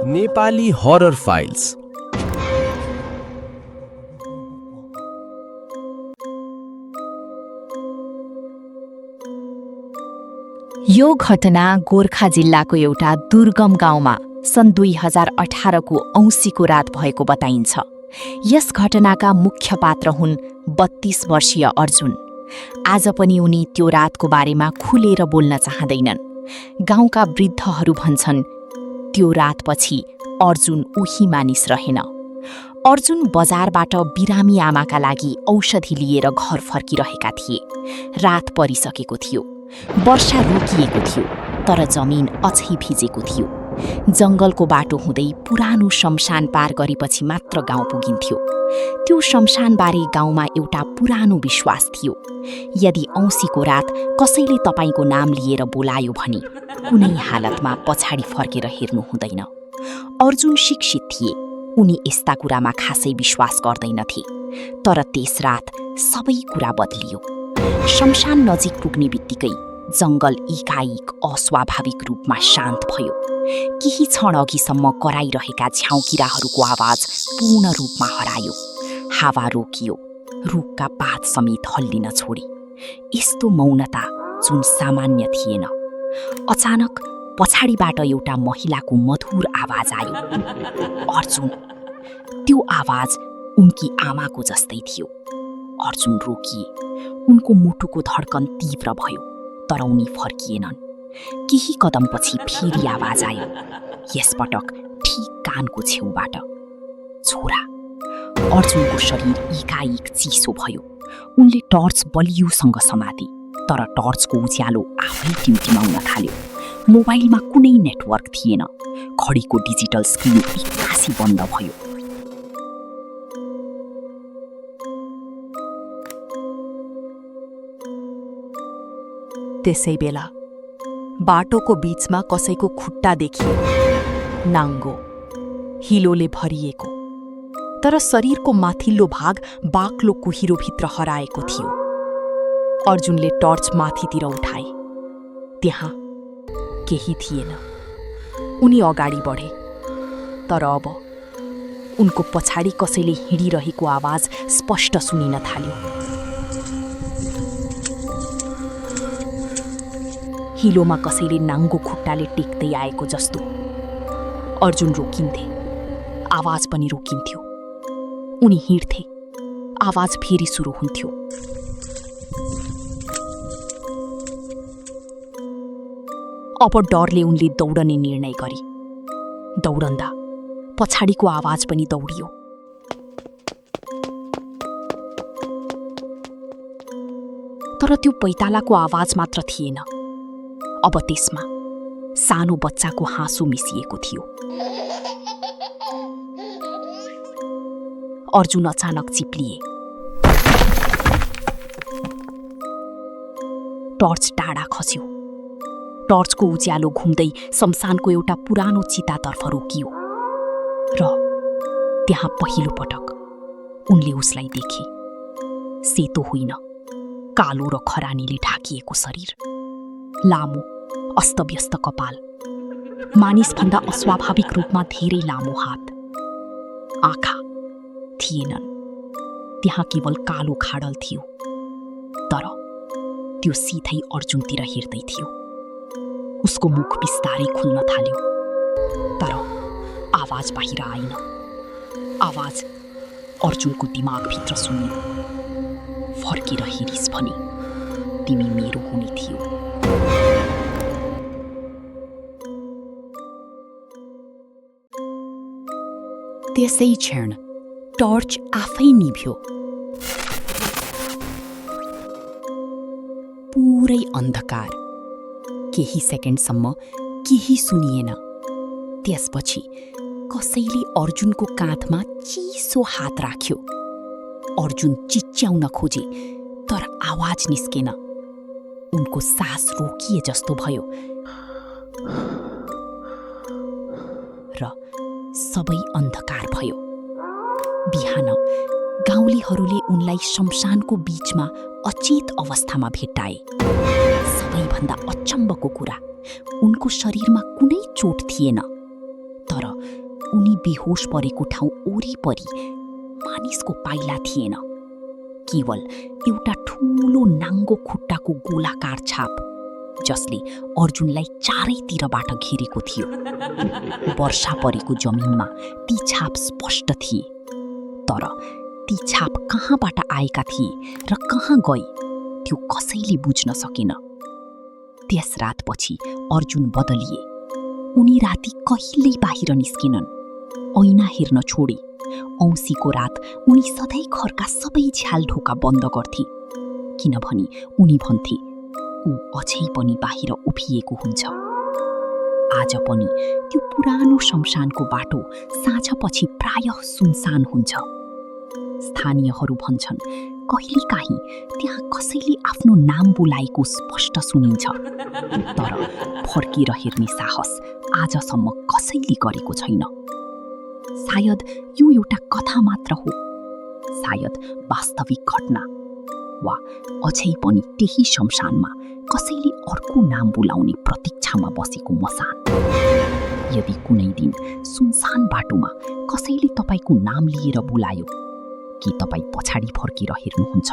Nepali horror files. यो घटना गोर्खा जिल्लाको एउटा दुर्गम गाउँमा सन् 2018को औँसीको रात भएको बताइन्छ। यस घटनाका मुख्य पात्र हुन् 32 वर्षीय अर्जुन। आज पनि उनी त्यो रातको बारेमा खुलेर बोल्न चाहँदैनन्। गाउँका वृद्धहरू भन्छन् त्यो रातपछि अर्जुन उही मानिस रहेन। अर्जुन बजारबाट बिरामी आमाका लागि औषधि लिएर घर फर्किरहेका थिए। रात परिसकेको थियो। वर्षा रोकिएको थियो, तर जमिन अझै भिजेको थियो। जङ्गलको बाटो हुँदै पुरानो शमशान पार गरेपछि मात्र गाउँ पुगिन्थ्यो। त्यो शमशानबारे गाउँमा एउटा पुरानो विश्वास थियो। यदि औँसीको रात कसैले तपाईको नाम लिएर बोलायो भने कुनै हालतमा पछाडि फर्केर हेर्नु हुँदैन। अर्जुन शिक्षित थिए। उनी यस्ता कुरामा खासै विश्वास गर्दैनथे। तर त्यस रात सबै कुरा बदलियो। शमशान नजिक पुग्ने बित्तिकै जङ्गल एकाएक अस्वाभाविक रूपमा शान्त भयो। केही क्षण अघिसम्म कराइरहेका झ्याउकिराहरूको आवाज पूर्ण रूपमा हरायो। हावा रोकियो। रुखका पात समेत हल्लिन छोडे। यस्तो मौनता जुन सामान्य थिएन। अचानक पछाडिबाट एउटा महिलाको मधुर आवाज आयो। अर्जुन। त्यो आवाज उनकी आमाको जस्तै थियो। अर्जुन रोकिए। उनको मुटुको धड्कन तीव्र भयो, तर उनी फर्किएनन्। केही कदमपछि फेरि आवाज आयो। यसपटक ठिक कानको छेउबाट। छोरा। अर्जुनको शरीर एकाएक चिसो भयो। उनले टर्च बलियोसँग समाते, तर टर्चको उज्यालो आफै टिमटिमाउन थाल्यो। मोबाइलमा कुनै नेटवर्क थिएन। घडीको डिजिटल स्क्रिन एक्कासी बन्द भयो। त्यसै बेला बाटोको बीचमा कसैको खुट्टा देखियो। नाङ्गो, हिलोले भरिएको, तर शरीरको माथिल्लो भाग बाक्लो कुहिरोभित्र हराएको थियो। अर्जुनले टर्च माथितिर उठाए। त्यहाँ केही थिएन। उनी अगाडि बढे, तर अब उनको पछाडि कसैले हिँडिरहेको आवाज स्पष्ट सुनिन थाल्यो। हिलोमा कसैले नाङ्गो खुट्टाले टेक्दै आएको जस्तो। अर्जुन रोकिन्थे, आवाज पनि रोकिन्थ्यो। उनी हिँड्थे, आवाज फेरि सुरु हुन्थ्यो। अब डरले उनले दौडने निर्णय गरे। दौडन्दा पछाडिको आवाज पनि दौडियो। तर त्यो पैतालाको आवाज मात्र थिएन। अब त्यसमा सानो बच्चाको हाँसो मिसिएको थियो। अर्जुन अचानक चिप्लिए। टर्च टाढा खस्यो। टर्चको उज्यालो घुम्दै शमशानको एउटा पुरानो चितातर्फ रोकियो। र त्यहाँ पहिलो पटक उनले उसलाई देखे। सेतो होइन, कालो र खरानीले ढाकिएको शरीर, लामो अस्तव्यस्त कपाल, मानिसभन्दा अस्वाभाविक रूपमा धेरै लामो हात। आँखा थिएनन्। त्यहाँ केवल कालो खाडल थियो। तर त्यो सिधै अर्जुनतिर हेर्दै थियो। उसको मुख बिस्तारै खुल्न थाल्यो, तर आवाज बाहिर आएन। आवाज अर्जुनको दिमागभित्र सुनियो। फर्केर हेरिस् भने तिमी मेरो हुने थियो। त्यसै क्षण टर्च आफै निभ्यो। पुरै अन्धकार। केही सेकेन्डसम्म केही सुनिएन। त्यसपछि कसैले अर्जुनको काँधमा चिसो हात राख्यो। अर्जुन चिच्याउन खोजे, तर आवाज निस्केन। उनको सास रोकिए जस्तो भयो र सबै अन्धकार भयो। बिहान गाउँलेहरूले उनलाई शमशानको बीचमा अचेत अवस्थामा भेट्टाए। सबैभन्दा अचम्मको कुरा, उनको शरीरमा कुनै चोट थिएन, तर उनी बेहोस परेको ठाउँ वरिपरि मानिसको पाइला थिएन, केवल एउटा ठूलो नाङ्गो खुट्टाको गोलाकार छाप जसले अर्जुनलाई चारैतिरबाट घेरेको थियो। वर्षा परेको जमिनमा ती छाप स्पष्ट थिए, तर ती छाप कहाँबाट आएका थिए र कहाँ गए त्यो कसैले बुझ्न सकेन। त्यस रातपछि अर्जुन बदलिए। उनी राति कहिल्यै बाहिर निस्केनन्, ऐना हेर्न छोडे। औँसीको रात उनी सधैँ घरका सबै झ्यालढोका बन्द गर्थे, किनभने उनी भन्थे ऊ अझै पनि बाहिर उभिएको हुन्छ। आज पनि त्यो पुरानो शमशानको बाटो साँझपछि प्रायः सुनसान हुन्छ। स्थानीयहरू भन्छन् कहिलेकाहीँ त्यहाँ कसैले आफ्नो नाम बोलाएको स्पष्ट सुनिन्छ, तर फर्केर हेर्ने साहस आजसम्म कसैले गरेको छैन। सायद यो एउटा कथा मात्र हो, सायद वास्तविक घटना, वा अझै पनि त्यही शमशानमा कसैले अर्को नाम बोलाउने प्रतीक्षामा बसेको मसान। यदि कुनै दिन सुनसान बाटोमा कसैले तपाईँको नाम लिएर बोलायो, के तपाईँ पछाडि फर्केर हेर्नुहुन्छ?